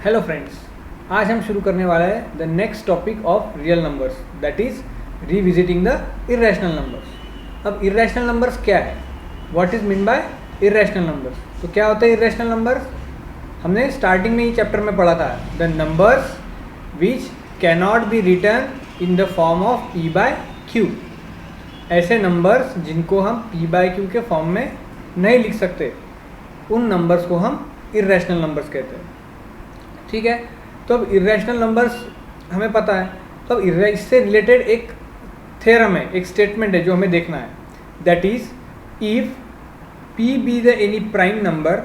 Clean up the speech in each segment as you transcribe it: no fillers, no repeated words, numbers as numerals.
Hello friends, आज हम शुरू करने वाला है the next topic of real numbers, that is revisiting the irrational numbers. अब इरेशनल नंबर्स क्या है, what is mean by irrational numbers. तो क्या होता है इरेशनल नंबर्स? हमने स्टार्टिंग में ही चैप्टर में पढ़ा था, the numbers which cannot be written in the form of P by Q. ऐसे नंबर्स जिनको हम पी बाय क्यू के फॉर्म में नहीं लिख सकते, उन नंबर्स को हम इरेशनल नंबर्स कहते हैं। ठीक है, तो अब इरेशनल नंबर्स हमें पता है, तो अब इससे रिलेटेड एक थ्योरम है, एक स्टेटमेंट है जो हमें देखना है, that is if p be the any prime number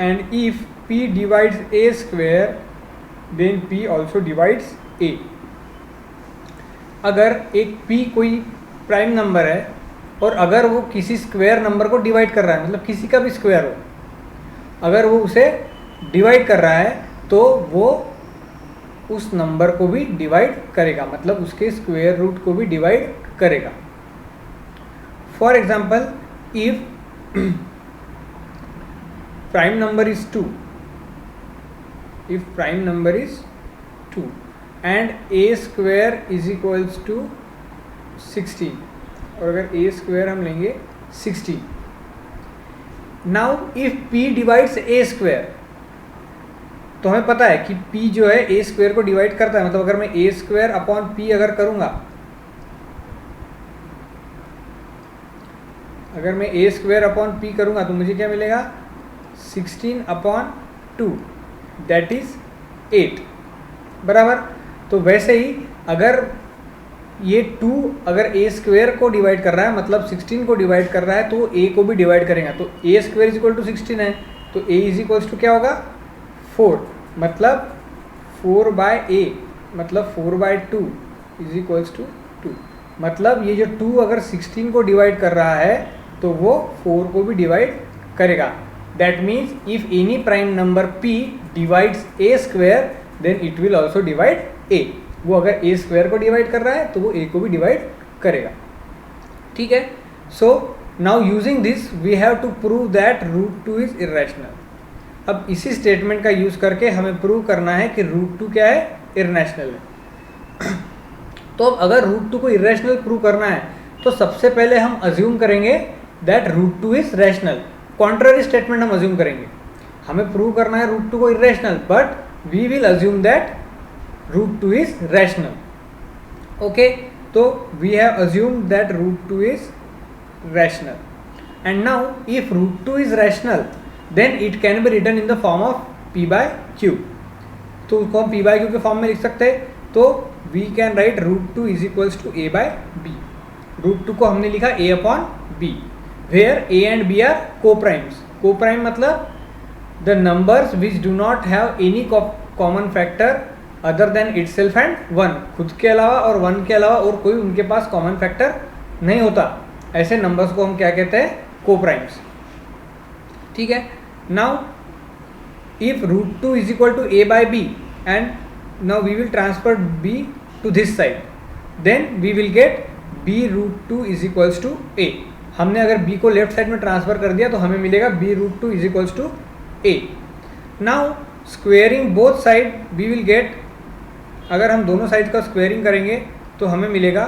and if p divides a square then p also divides a। अगर एक p कोई प्राइम नंबर है और अगर वो किसी स्क्वायर नंबर को डिवाइड कर रहा है, मतलब किसी का भी स्क्वायर हो, अगर वो उसे डिवाइड कर रहा है तो वो उस नंबर को भी डिवाइड करेगा, मतलब उसके स्क्वायर रूट को भी डिवाइड करेगा। For example, if prime number is 2, if prime number is 2 and a square is equals to 16, और अगर a स्क्वायर हम लेंगे 16, now if p divides a square, तो हमें पता है कि p जो है a स्क्वायर को डिवाइड करता है, मतलब अगर मैं a स्क्वायर अपॉन p अगर करूंगा, अगर मैं a स्क्वायर अपॉन p करूंगा तो मुझे क्या मिलेगा, 16 अपॉन 2 दैट इज 8 बराबर। तो वैसे ही अगर ये 2 अगर a स्क्वायर को डिवाइड कर रहा है, मतलब 16 को डिवाइड कर रहा है, तो a को भी डिवाइड करेगा। तो a square is equal to 16 है, तो a इज इक्वल्स टू क्या होगा, 4, मतलब 4 बाय a, मतलब 4 बाय 2 इज इक्वल्स टू 2। मतलब ये जो 2 अगर 16 को डिवाइड कर रहा है तो वो 4 को भी डिवाइड करेगा। That means if any prime number p divides a square then it will also divide a। वो अगर a स्क्वायर को डिवाइड कर रहा है तो वो a को भी डिवाइड करेगा। ठीक है, so now using this we have to prove that root 2 is irrational. अब इसी स्टेटमेंट का यूज करके हमें प्रूव करना है कि रूट 2 क्या है, इरेशनल है। तो अब अगर रूट 2 को इरेशनल प्रूव करना है तो सबसे पहले हम अज्यूम करेंगे that root 2 is rational. Contrary statement हम अज्यूम करेंगे, हमें प्रूव करना है रूट 2 को irrational, but we will assume that root 2 is rational. Okay, so we have assumed that root 2 is rational, and now if root 2 is rational then it can be written in the form of p by q। तो उसको हम p by q के form में लिख सकते हैं, तो we can write root 2 is equals to a by b। root 2 को हमने लिखा a upon b, where a and b are co-primes। co-prime मतलब the numbers which do not have any common factor other than it self and 1, खुद के अलावा और 1 के अलावा और कोई उनके पास कॉमन फैक्टर नहीं होता, ऐसे नंबर्स को हम क्या कहते हैं, को-प्राइम्स। ठीक है, now if root 2 is equal to a by b and now we will transfer b to this side, then we will get b root 2 is equals to a। हमने अगर b को लेफ्ट साइड में transfer कर दिया तो हमें मिलेगा b root 2 is equals to a। Now squaring both side we will get, अगर हम दोनों साइड का स्क्वेयरिंग करेंगे तो हमें मिलेगा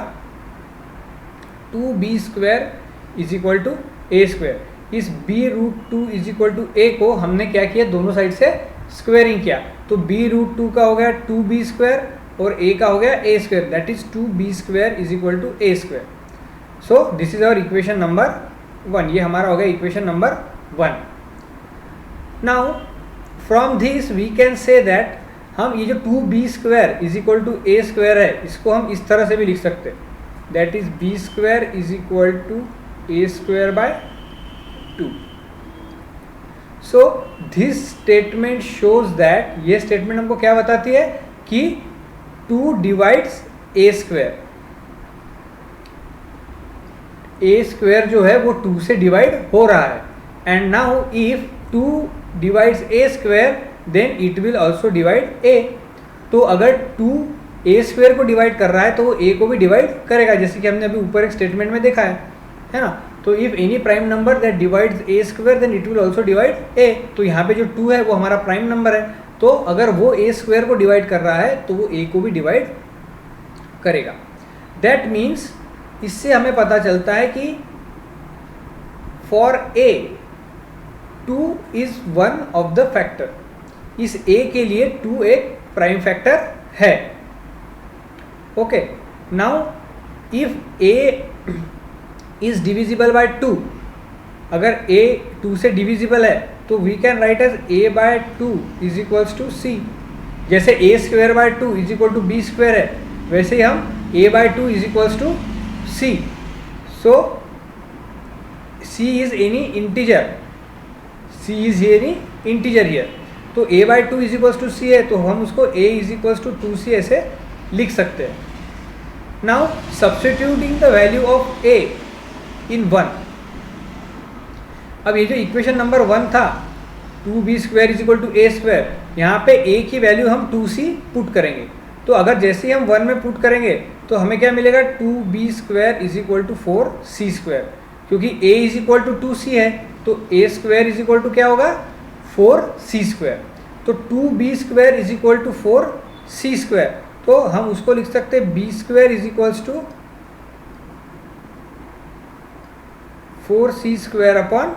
2b square is equal to a square. इस b root 2 is equal to a को हमने क्या किया, दोनों साइड से स्क्वेयरिंग किया, तो b रूट 2 का हो गया 2b स्क्वायर और a का हो गया a square, that is 2b square is equal to a square. So this is our equation number 1, ये हमारा हो गया equation number 1। Now from this we can say that हम ये जो 2b square is equal to a square है, इसको हम इस तरह से भी लिख सकते हैं, that is b square is equal to a square by 2। So this statement shows that, ये स्टेटमेंट हमको क्या बताती है कि 2 divides a square, a square जो है वो 2 से डिवाइड हो रहा है, and now if 2 divides a square then it will also divide a। तो अगर 2 a स्क्वायर को डिवाइड कर रहा है तो वो a को भी डिवाइड करेगा, जैसे कि हमने अभी ऊपर एक स्टेटमेंट में देखा है ना। तो if any prime number that divides a square then it will also divide a। तो यहाँ पे जो 2 है वो हमारा प्राइम नंबर है, तो अगर वो a स्क्वायर को डिवाइड कर रहा है तो वो a को भी डिवाइड करेगा। दैट मीन्स इससे हमें पता चलता है कि for a 2 is one of the factor. इस a के लिए 2 एक प्राइम फैक्टर है। Okay, now if a is divisible by 2, अगर a 2 से डिविजिबल है तो we can write as a by 2 is equals to c। जैसे a square by 2 is equal to b square है, वैसे ही हम a by 2 is equals to c। So c is any integer, c is any integer here. तो a by 2 is equals to c है, तो हम उसको a is equals to 2c ऐसे लिख सकते हैं। Now substituting the value of a in 1। अब ये जो इक्वेशन नंबर 1 था 2b square is equal to a square, यहाँ पे a की वैल्यू हम 2c पुट करेंगे। तो अगर जैसे ही हम 1 में पुट करेंगे तो हमें क्या मिलेगा, 2b square is equal to 4c square. क्योंकि a is equal to 2c है तो a square is equal to क्या होगा, 4c स्क्वायर। तो 2b square is equal to 4c square, तो हम उसको लिख सकते हैं b square is equals to 4c square upon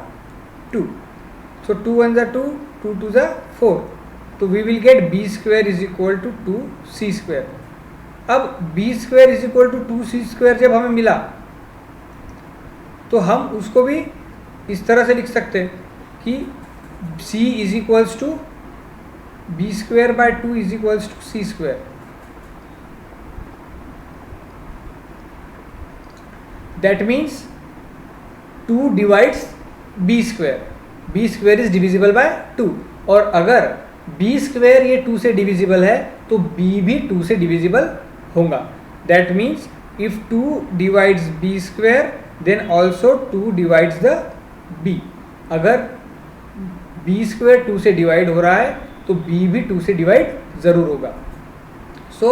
2। So 2 1 जा 2, 2 2 जा 4, तो we will get b square is equal to 2c square. अब b square is equal to 2c square जब हमें मिला तो हम उसको भी इस तरह से लिख सकते हैं कि c is equals to b square by 2 is equals to c square. That means 2 divides b square is divisible by 2, और अगर b स्क्वायर ये 2 से डिविजिबल है तो b भी 2 से डिविजिबल होगा। That means if 2 divides b square then also 2 divides the b। अगर b स्क्वायर 2 से डिवाइड हो रहा है तो b भी 2 से डिवाइड ज़रूर होगा। सो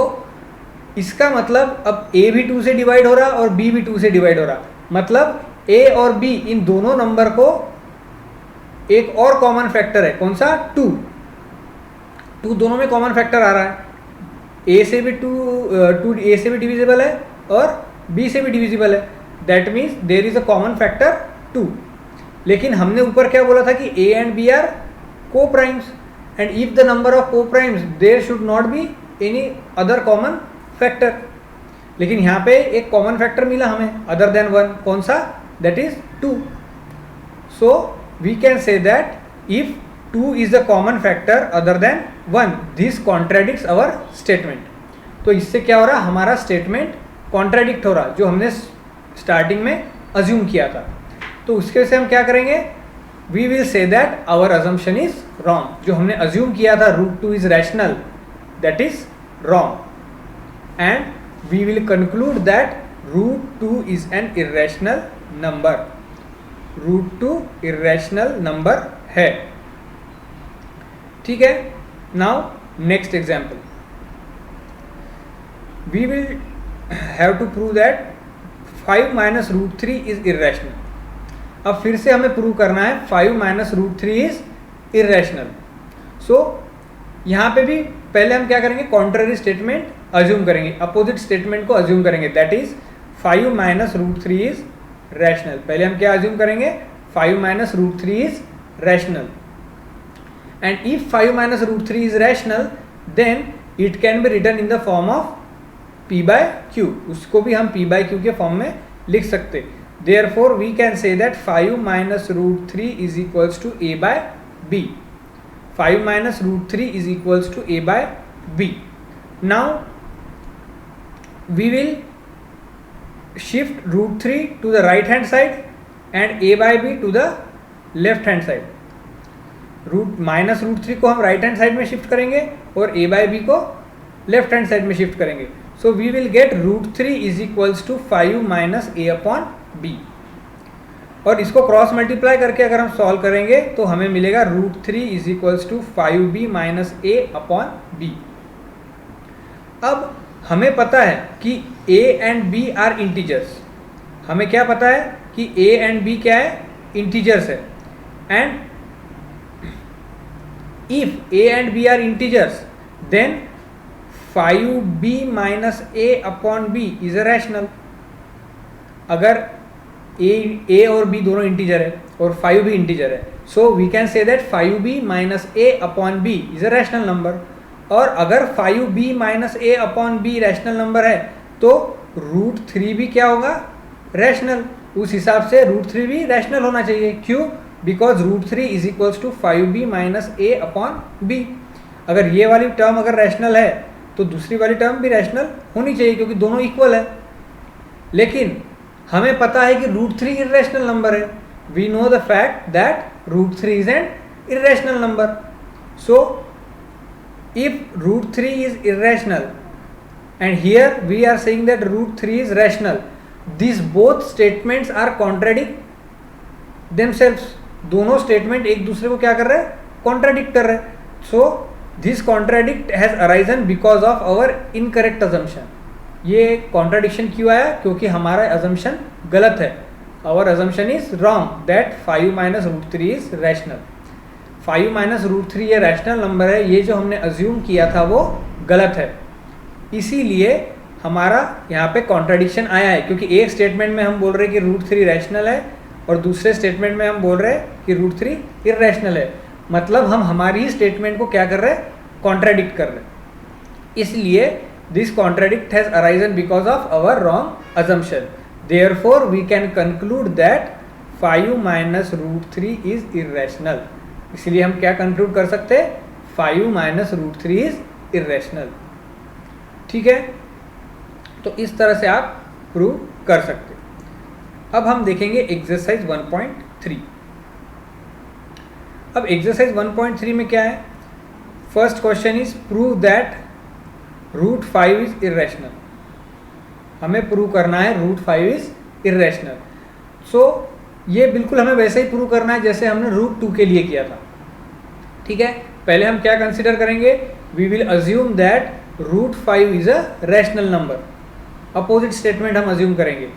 इसका मतलब अब a भी 2 से डिवाइड हो रहा और b भी 2 से डिवाइड हो रहा, मतलब a और b इन दोनों नंबर को एक और कॉमन फैक्टर है, कौन सा, 2 दोनों में कॉमन फैक्टर आ रहा है। a से भी 2 a से भी डिविजिबल है और b से भी डिविजिबल है। That means there is a common factor 2। लेकिन हमने ऊपर क्या बोला था कि a and b are coprimes, and if the number of coprimes there should not be any other common factor. लेकिन यहाँ पे एक कॉमन फैक्टर मिला हमें अदर देन 1, कौन सा, that is 2। So we can say that if 2 is the common factor other than 1, this contradicts our statement. तो इससे क्या हो रहा, हमारा स्टेटमेंट कॉन्ट्राडिक्ट हो रहा, जो हमने स्टार्टिंग में अज्यूम किया था। तो उसके से हम क्या करेंगे, we will say that our assumption is wrong. जो हमने अज्यूम किया था √2 is rational, that is wrong, and we will conclude that √2 is an irrational number। √2 irrational number है, ठीक है। now next example we will have to prove that 5 minus √3 is irrational। अब फिर से हमें प्रूव करना है 5 minus √3 is irrational। so यहाँ पे भी पहले हम क्या करेंगे, कॉन्ट्ररी स्टेटमेंट अज्यूम करेंगे, अपोजिट स्टेटमेंट को अज्यूम करेंगे, that is 5 minus √3 is rational. पहले हम क्या अज्यूम करेंगे, 5 minus √3 is rational, and if 5 minus √3 is rational then it can be written in the form of p by q। उसको भी हम p by q के फॉर्म में लिख सकते। Therefore we can say that 5 minus √3 is equals to a by b। 5 minus √3 is equals to a by b। Now we will shift √3 to the right hand side and a by b to the left hand side। -√3 को हम right hand side में shift करेंगे और a by b को left hand side में shift करेंगे। So we will get √3 is equals to 5 minus a upon b, और इसको क्रॉस मल्टीप्लाई करके अगर हम सॉल्व करेंगे तो हमें मिलेगा √3 is equals to 5b minus a upon b। अब हमें पता है कि a and b are integers. हमें क्या पता है कि a एंड b क्या है, इंटीजर्स है, and if a and b are integers then 5b minus a upon b is a rational. अगर a और b दोनों इंटीजर है और 5 भी इंटीजर है, so we can say that 5b minus a upon b is a rational number. और अगर 5b minus a upon b rational number है तो √3 भी क्या होगा, रैशनल। उस हिसाब से √3 भी रैशनल होना चाहिए। क्यों? Because √3 is equals to 5b minus a upon b। अगर ये वाली टर्म अगर रैशनल है तो दूसरी वाली टर्म भी रैशनल होनी चाहिए, क्योंकि दोनों इक्वल है। लेकिन हमें पता है कि √3 इर्रेशनल नंबर है। We know the fact that √3 is an irrational number. So if √3 is irrational and here we are saying that √3 is rational, these both statements are contradict themselves। दोनों स्टेटमेंट एक दूसरे को क्या कर रहे हैं, कॉन्ट्राडिक्ट कर रहे हैं। So this contradict has arisen because of our incorrect assumption. ये कॉन्ट्राडिक्शन क्यों आया? क्योंकि हमारा अजम्पशन गलत है। Our assumption is wrong that 5 minus √3 is rational. 5 minus √3 ये रैशनल नंबर है, ये जो हमने अज्यूम किया था वो गलत है। इसीलिए हमारा यहाँ पे कॉन्ट्राडिक्शन आया है, क्योंकि एक स्टेटमेंट में हम बोल रहे हैं कि √3 रैशनल है और दूसरे स्टेटमेंट में हम बोल रहे हैं कि √3 इर्रेशनल है। मतलब हम हमारी ही स्टेटमेंट को क्या कर रहे हैं, कॉन्ट्राडिक्ट कर रहे हैं। इसलिए this contradict has arisen because of our wrong assumption. Therefore we can conclude that 5 minus √3 is irrational. इसलिए हम क्या कंक्लूड कर सकते हैं, 5 माइनस √3 इज इर्रेशनल। ठीक है, तो इस तरह से आप प्रूव कर सकते हैं। अब हम देखेंगे एक्सरसाइज 1.3। अब एक्सरसाइज 1.3 में क्या है, first question is prove that √5 is irrational. हमें प्रूव करना है √5 इज इर्रेशनल। सो ये बिल्कुल हमें वैसे ही प्रूव करना है जैसे हमने √2 के लिए किया था। ठीक है, पहले हम क्या कंसीडर करेंगे, we will assume that √5 is a rational number. Opposite statement हम अज्यूम करेंगे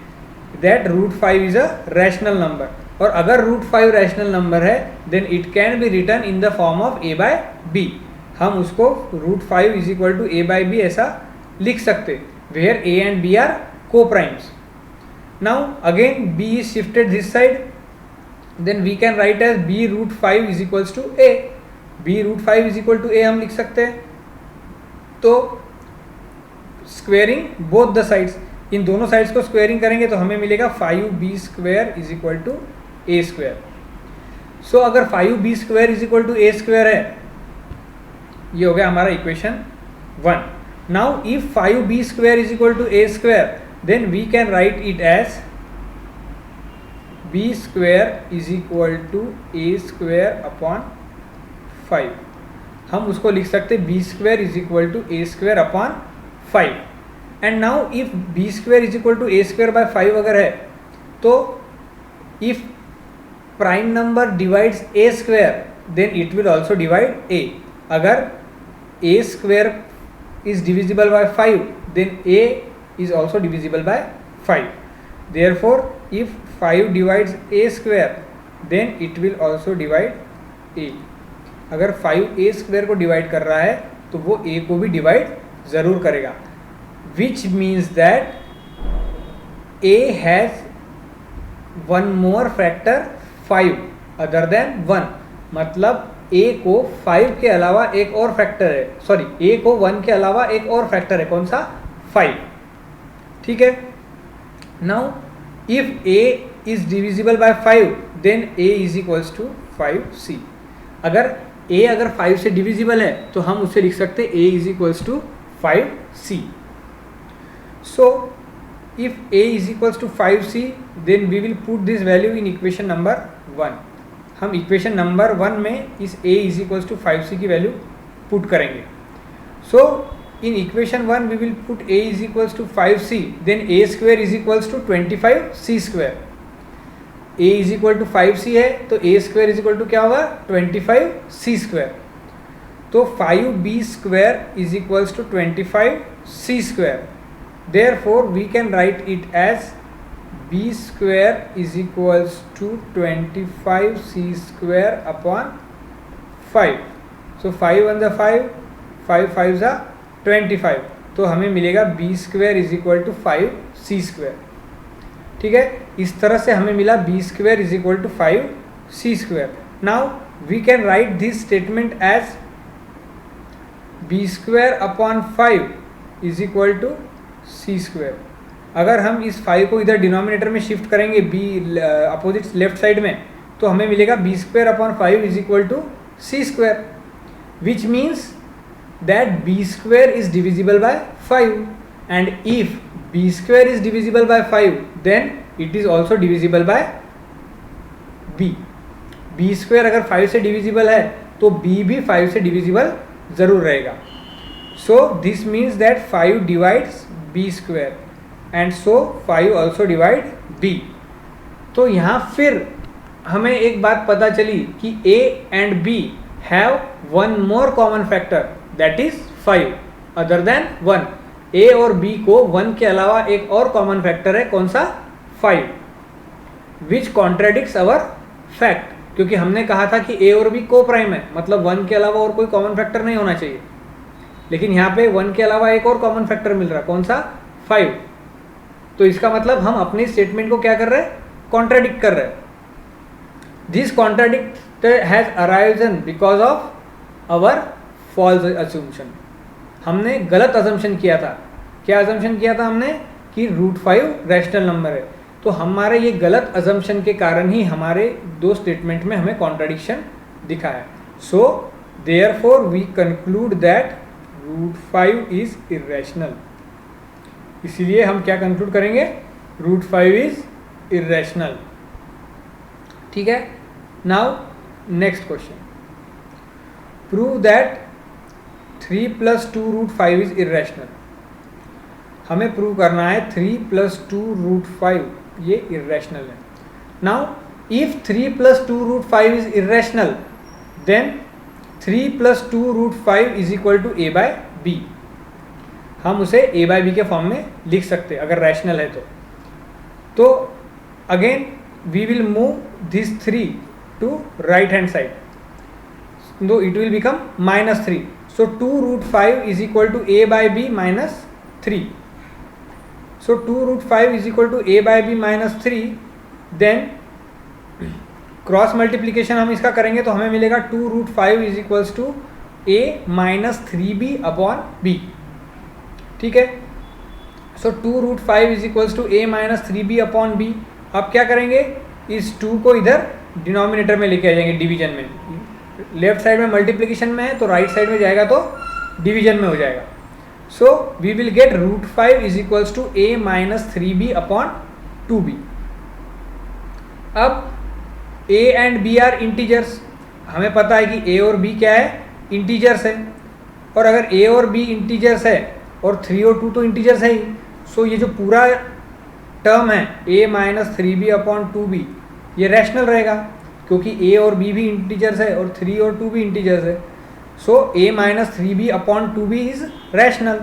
that √5 is a rational number. और अगर √5 रैशनल नंबर है then it can be written in the form of a by b। हम उसको √5 is equal to a by b ऐसा लिख सकते, where a and b are coprimes. Now again b is shifted this side, then we can write as b √5 is equals to a। b √5 is equal to a हम लिख सकते हैं। तो squaring both the sides, इन दोनों sides को squaring करेंगे तो हमें मिलेगा 5b² is equal to a²। सो अगर 5b² is equal to a² है, ये हो गया हमारा equation 1। Now if 5b² is equal to a², then we can write it as b² is equal to a² upon 5। हम उसको लिख सकते b² is equal to a² upon 5। And now if b² is equal to a² by 5 अगर है तो if prime number divides a² then it will also divide a। अगर a² is divisible by 5 then a is also divisible by 5। Therefore, if 5 divides a² then it will also divide a। अगर 5 a² को divide कर रहा है तो वो a को भी डिवाइड ज़रूर करेगा, which means that a has one more factor 5 other than 1। मतलब a को 5 के अलावा एक और फैक्टर है, सॉरी a को 1 के अलावा एक और फैक्टर है, कौन सा, 5। ठीक है, now if a is divisible by 5 then a is equals to 5c। अगर a अगर 5 से डिविजिबल है तो हम उसे लिख सकते a is equals to 5c। So if a is equals to 5c then we will put this value in equation number 1। हम इक्वेशन नंबर 1 में इस a is equals to 5c की वैल्यू पुट करेंगे। सो in equation 1 we will put a is equals to 5c, then a² is equals to 25c²। a is equal to 5c है तो a² is equal to क्या होगा, 25c²। तो 5b² is equals to 25c²। therefore we can write it as b square is equals to 25c square upon 5. So 5 one ज़ा 5, 5 5 ज़ा 25. तो हमें मिलेगा b square is equal to 5c square. ठीक है, इस तरह से हमें मिला b square is equal to 5c square. Now we can write this statement as b square upon 5 is equal to c square. अगर हम इस 5 को इधर डिनोमिनेटर में शिफ्ट करेंगे बी अपोजिट लेफ्ट साइड में, तो हमें मिलेगा b square upon 5 is equal to c square, which means that b square is divisible by 5, and if b square is divisible by 5 then it is also divisible by b. b square अगर 5 से divisible है तो b भी 5 से divisible ज़रूर रहेगा. so this means that 5 divides b square and so 5 also divide b. तो यहाँ फिर हमें एक बात पता चली कि a and b have one more common factor, that is 5 other than 1. a और b को 1 के अलावा एक और कॉमन फैक्टर है, कौन सा? 5, विच कॉन्ट्राडिक्ट्स अवर फैक्ट. क्योंकि हमने कहा था कि a और b को प्राइम है, मतलब 1 के अलावा और कोई कॉमन फैक्टर नहीं होना चाहिए. लेकिन यहाँ पे 1 के अलावा एक और कॉमन फैक्टर मिल रहा है, कौन सा? 5. तो इसका मतलब हम अपने स्टेटमेंट को क्या कर रहे हैं? कॉन्ट्राडिक्ट कर रहे हैं. This contradict has arisen because of our false assumption. हमने गलत अजम्पशन किया था. क्या अजम्पशन किया था हमने? कि √5 रैशनल नंबर है. तो हमारे ये गलत अजम्पशन के कारण ही हमारे दो स्टेटमेंट में हमें कॉन्ट्राडिक्शन दिखा है. So therefore we conclude that √5 is irrational. इसीलिए हम क्या कंक्लूड करेंगे? √5 इज इर्रेशनल. ठीक है. Now next question. Prove that 3 + 2√5 is irrational. हमें प्रूव करना है 3 + 2√5 ये इर्रेशनल है. Now if 3 + 2√5 is irrational then 3 + 2√5 is equal to a/b. हम उसे a/b के फॉर्म में लिख सकते हैं अगर रैशनल है तो again we will move this 3 to right hand side, so it will become -3. so 2√5 is equal to a/b minus 3. so 2√5 is equal to a/b minus 3. then cross multiplication हम इसका करेंगे तो हमें मिलेगा 2√5 is equals to a minus 3b upon b. ठीक है. so 2√5 is equals to a minus 3b upon b. अब क्या करेंगे? इस 2 को इधर डिनोमिनेटर में लेके आ जाएंगे, डिवीजन में. लेफ्ट साइड में मल्टीप्लिकेशन में है तो राइट साइड में जाएगा तो डिवीजन में हो जाएगा. So we will get √5 is equals to a minus 3b upon 2b. अब a and b are integers. हमें पता है कि a और b क्या है? इंटीजर्स है. और अगर a और b इंटीजर्स है और 3 और 2 तो इंटीजर्स है ही, सो ये जो पूरा टर्म है a minus 3b upon 2b ये रैशनल रहेगा क्योंकि a और b भी इंटीजर्स है और 3 और 2 भी इंटीजर्स है. सो a minus 3b upon 2b is rational.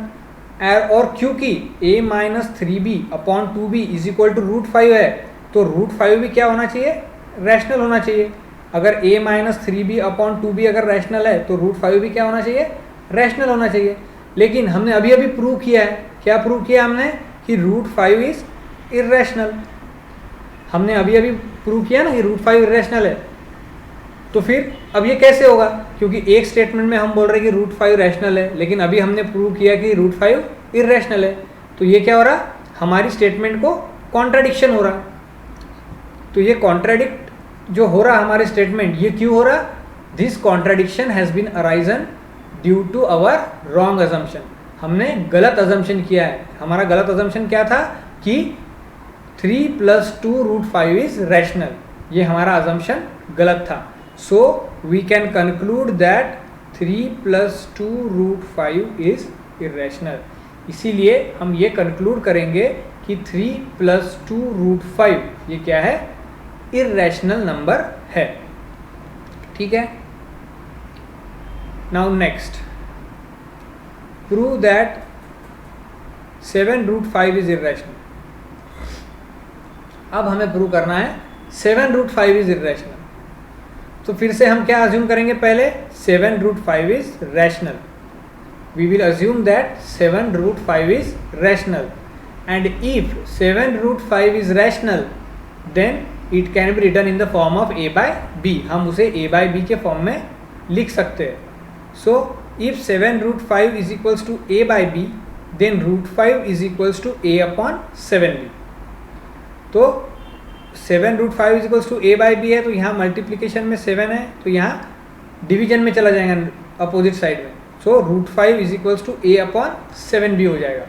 और क्योंकि a minus 3b upon 2b is equal to √5 है तो √5 भी क्या होना चाहिए? रैशनल होना चाहिए. अगर a minus 3b upon 2b अगर रैशनल है तो √5 भी क्या होना चाहिए? रैशनल होना चाहिए. लेकिन हमने अभी अभी प्रूव किया है. क्या प्रूव किया हमने? कि √5 इज इर्रेशनल. हमने अभी अभी प्रूव किया ना कि √5 इर्रेशनल है. तो फिर अब ये कैसे होगा? क्योंकि एक स्टेटमेंट में हम बोल रहे हैं कि √5 रैशनल है, लेकिन अभी हमने प्रूव किया कि √5 इर्रेशनल है. तो ये क्या हो रहा? हमारी स्टेटमेंट को कॉन्ट्राडिक्शन हो रहा. तो ये कॉन्ट्राडिक्ट जो हो रहा हमारे स्टेटमेंट, ये क्यों हो रहा? This contradiction has been arisen due to our wrong assumption. हमने गलत अजम्पशन किया है. हमारा गलत अजम्पशन क्या था? कि 3 + 2√5 इज रैशनल. ये हमारा अजम्पशन गलत था. So we can conclude that 3 + 2√5 is irrational. इसीलिए हम ये कंक्लूड करेंगे कि 3 + 2√5 ये क्या है? इर्रेशनल नंबर है. ठीक है. Now next, prove that 7√5 is irrational. अब हमें प्रूव करना है 7√5 इज इरेशनल। तो फिर से हम क्या अज्यूम करेंगे, पहले 7√5 is rational. We will assume that 7√5 is rational, and if 7√5 is rational then it can be written in the form of a/b। हम उसे a/b के फॉर्म में लिख सकते हैं। So if 7√5 is equals to a/b then √5 is equals to a/7b। तो 7√5 is equals to a/b है, तो यहाँ मल्टीप्लीकेशन में 7 है, तो यहाँ डिवीजन में चला जाएगा अपोजिट साइड में। सो √5 इज इक्वल्स टू a/7b हो जाएगा।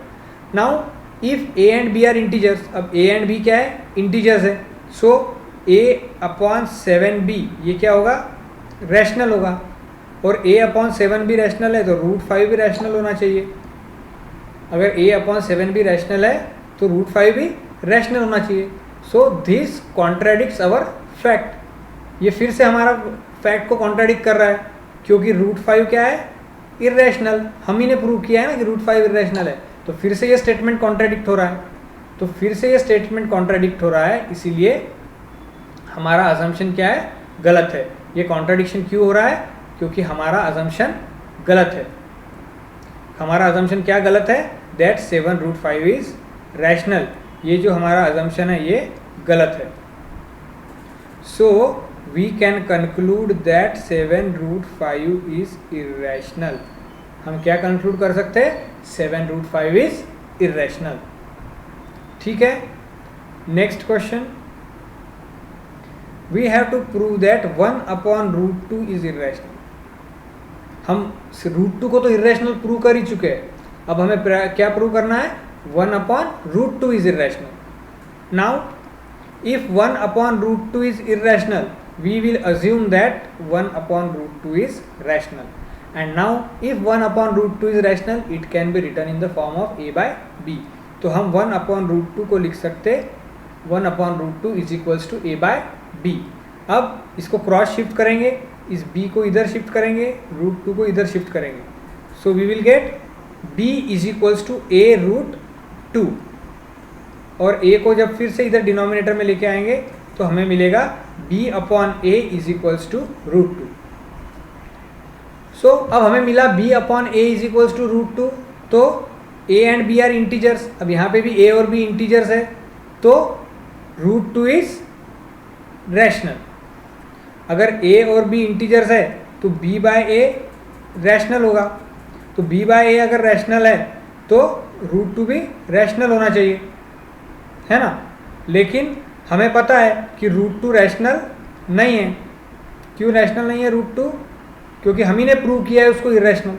Now if a and b are integers, अब a एंड b क्या है, इंटीजर्स है। सो a/7b ये क्या होगा, रैशनल होगा, और a/7b रैशनल है तो √5 भी रैशनल होना चाहिए। अगर a/7b रैशनल है तो √5 भी रैशनल होना चाहिए। So this contradicts our fact. ये फिर से हमारा फैक्ट को कॉन्ट्राडिक्ट कर रहा है, क्योंकि √5 क्या है, इरेशनल। हम ही ने प्रूव किया है ना कि √5 इरेशनल है, तो फिर से ये स्टेटमेंट कॉन्ट्राडिक्ट हो रहा है। तो फिर से ये स्टेटमेंट कॉन्ट्राडिक्ट हो रहा है, इसीलिए हमारा अजम्पशन क्या है, गलत है। ये कॉन्ट्राडिक्शन क्यों हो रहा है, क्योंकि हमारा अजम्पशन गलत है। हमारा अजम्पशन क्या गलत है, दैट 7√5 इज रैशनल। ये जो हमारा अजम्पशन है ये गलत है। So we can conclude that 7√5 is irrational. हम क्या कंक्लूड कर सकते हैं, 7√5 इज इरेशनल। ठीक है, next question, we have to prove that 1/√2 is irrational. हम √2 को तो इरेशनल प्रूव कर ही चुके हैं, अब हमें क्या प्रूव करना है, 1/√2 is irrational. Now if 1/√2 is irrational we will assume that 1/√2 is rational, and now if 1/√2 is rational it can be written in the form of a/b। तो हम 1/√2 को लिख सकते 1/√2 इज इक्वल्स टू a/b। अब इसको cross shift करेंगे, इस b को इधर शिफ्ट करेंगे, √2 को इधर शिफ्ट करेंगे। So we will get b is equals to a√2, और a को जब फिर से इधर डिनोमिनेटर में लेके आएंगे तो हमें मिलेगा b/a इज इक्वल्स टू √2। सो अब हमें मिला b/a इज इक्वल्स टू √2, तो a and b are integers. अब यहाँ पे भी a और b इंटीजर्स है, तो √2 इज रैशनल। अगर a और b इंटीजर्स है तो b/a रैशनल होगा, तो b/a अगर रैशनल है तो √2 भी रैशनल होना चाहिए, है ना। लेकिन हमें पता है कि √2 रैशनल नहीं है। क्यों रैशनल नहीं है √2, क्योंकि हम ही ने प्रूव किया है उसको इरेशनल।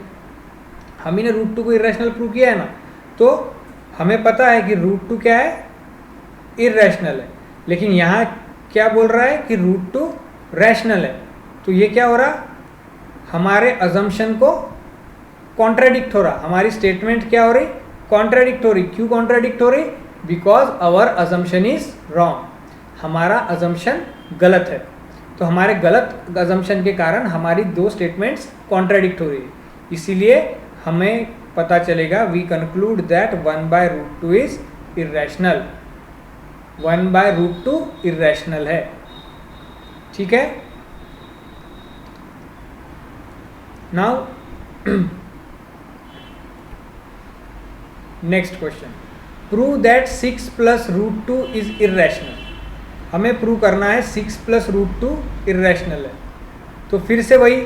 हम ही ने √2 को इरेशनल प्रूव किया है ना, तो हमें पता है कि √2 क्या है, इरेशनल है। लेकिन यहाँ क्या बोल रहा है कि √2 रैशनल है, तो ये क्या हो रहा, हमारे अजम्पशन को कॉन्ट्राडिक्ट हो रहा। हमारी स्टेटमेंट क्या हो रही, कॉन्ट्राडिक्ट हो रही। क्यों कॉन्ट्राडिक्ट हो रही, because our assumption is wrong. हमारा अजम्पशन गलत है, तो हमारे गलत अजम्पशन के कारण हमारी दो स्टेटमेंट्स कॉन्ट्राडिक्ट हो रही है। इसीलिए हमें पता चलेगा, we conclude that 1/√2 is irrational. 1/√2 irrational है, ठीक है। Now next question, prove that 6 + √2 is irrational. हमें प्रूव करना है 6 + √2 इरेशनल है। तो फिर से वही,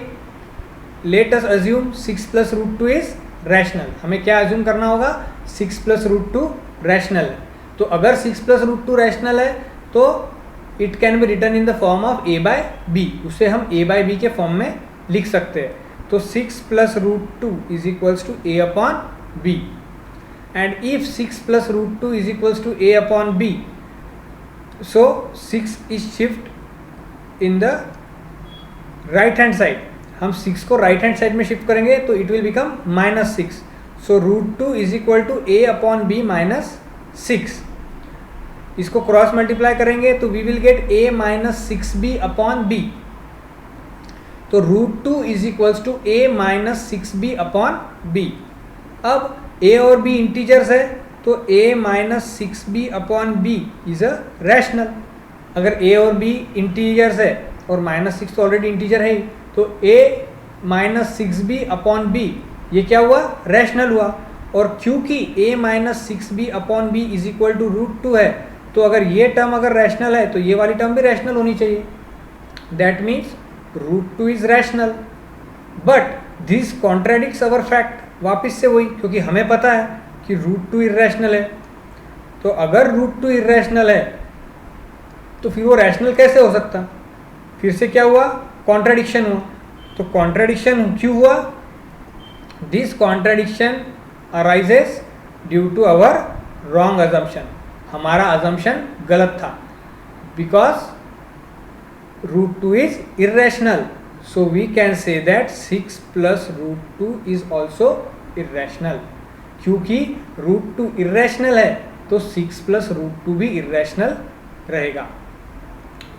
let us assume 6 + √2 is rational. हमें क्या अज्यूम करना होगा, 6 + √2 रैशनल है। तो अगर 6 + √2 रैशनल है तो it can be written in the form of a/b। उसे हम a/b के फॉर्म में लिख सकते हैं। तो 6 + √2 is equals to a/b, and if 6 + √2 is equals to a/b, so 6 is shift in the right hand side। हम 6 को राइट हैंड साइड में शिफ्ट करेंगे तो इट विल बिकम -6। सो √2 इज इक्वल टू a/b -6। इसको क्रॉस मल्टीप्लाई करेंगे तो we will gate a - 6b/b। तो √2 is equals to a - 6b/b। अब a और b इंटीजर्स है तो a minus 6b upon b is a rational. अगर a और b इंटीजर्स है और माइनस 6 तो ऑलरेडी इंटीजर है ही, तो a minus 6b upon B ये क्या हुआ, रैशनल हुआ। और क्योंकि a minus 6b upon b is equal to √2 है, तो अगर ये टर्म अगर रैशनल है तो ये वाली टर्म भी रैशनल होनी चाहिए। That means √2 is rational, but this contradicts our fact. वापिस से वही, क्योंकि हमें पता है कि √2 इर्रेशनल है, तो अगर √2 इर्रेशनल है तो फिर वो रैशनल कैसे हो सकता। फिर से क्या हुआ, कॉन्ट्राडिक्शन हुआ। तो कॉन्ट्राडिक्शन क्यों हुआ, this contradiction arises due to our wrong assumption. हमारा अजम्पशन गलत था, because √2 is irrational, so we can say that 6 plus √2 is also irrational। क्योंकि √2 irrational है तो 6 plus √2 भी irrational रहेगा।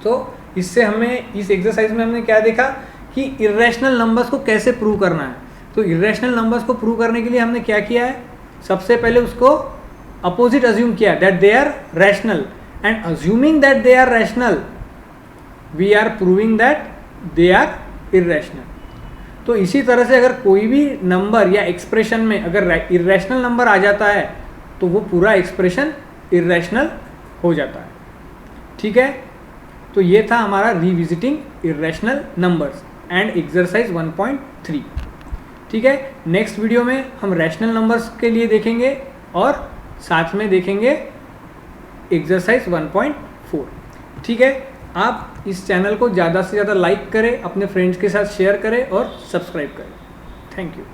तो इससे हमें इस एक्सरसाइज में हमने क्या देखा कि इर्रेशनल नंबर्स को कैसे प्रूव करना है। तो इर्रेशनल नंबर्स को प्रूव करने के लिए हमने क्या किया है, सबसे पहले उसको अपोजिट अज्यूम किया, that they are rational, and assuming that they are rational we are proving that they are irrational. तो इसी तरह से अगर कोई भी नंबर या एक्सप्रेशन में अगर इर्रेशनल नंबर आ जाता है तो वो पूरा एक्सप्रेशन इर्रेशनल हो जाता है। ठीक है, तो ये था हमारा revisiting irrational numbers and exercise 1.3। ठीक है, नेक्स्ट वीडियो में हम रैशनल नंबर्स के लिए देखेंगे और साथ में देखेंगे एक्सरसाइज 1.4। ठीक है, आप इस चैनल को ज़्यादा से ज़्यादा लाइक करें, अपने फ्रेंड्स के साथ शेयर करें और सब्सक्राइब करें। Thank you.